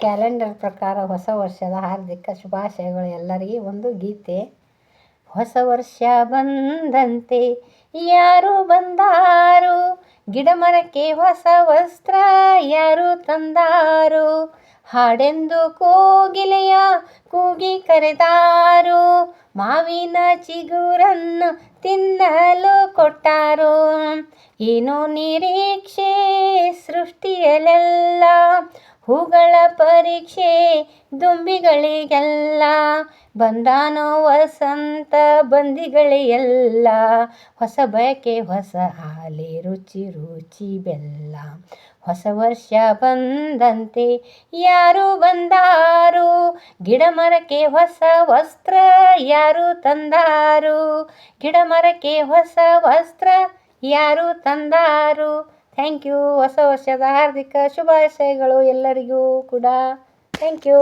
Calendar ಪ್ರಕಾರ ಹೊಸ ವರ್ಷದ ಹಾರ್ದಿಕ ಶುಭಾಶಯಗಳು. ಎಲ್ಲರಿಗೆ ಒಂದು ಗೀತೆ. ಹೊಸ ವರ್ಷ ಬಂದಂತೆ ಯಾರು ಬಂದಾರು, ಗಿಡಮರಕ್ಕೆ ಹೊಸ ವಸ್ತ್ರ ಯಾರು ತಂದಾರು, ಹಾಡೆಂದು ಕೋಗಿಲೆಯ ಕೂಗಿ ಕರೆದಾರು, ಮಾವಿನ ಚಿಗುರನ್ನು ತಿನ್ನಲು ಕೊಟ್ಟಾರು. ಏನೋ ನಿರೀಕ್ಷೆ ಸೃಷ್ಟಿಯಲ್ಲೆಲ್ಲ, ಹೂಗಳ ಪರೀಕ್ಷೆ ದುಂಬಿಗಳಿಗೆಲ್ಲ, ಬಂದಾನೋ ವಸಂತ ಬಂದಿಗಳೆಲ್ಲ, ಹೊಸ ಬಯಕೆ ಹೊಸ ಹಾಲೆ ರುಚಿ ರುಚಿ ಬೆಲ್ಲ. ಹೊಸ ವರ್ಷ ಬಂದಂತೆ ಯಾರು ಬಂದಾರು, ಗಿಡಮರಕ್ಕೆ ಹೊಸ ವಸ್ತ್ರ ಯಾರು ತಂದಾರು, ಗಿಡಮರಕ್ಕೆ ಹೊಸ ವಸ್ತ್ರ ಯಾರು ತಂದಾರು. Thank you. ಹೊಸ ವರ್ಷದ ಹಾರ್ದಿಕ ಶುಭಾಶಯಗಳು ಎಲ್ಲರಿಗೂ ಕೂಡ. Thank you.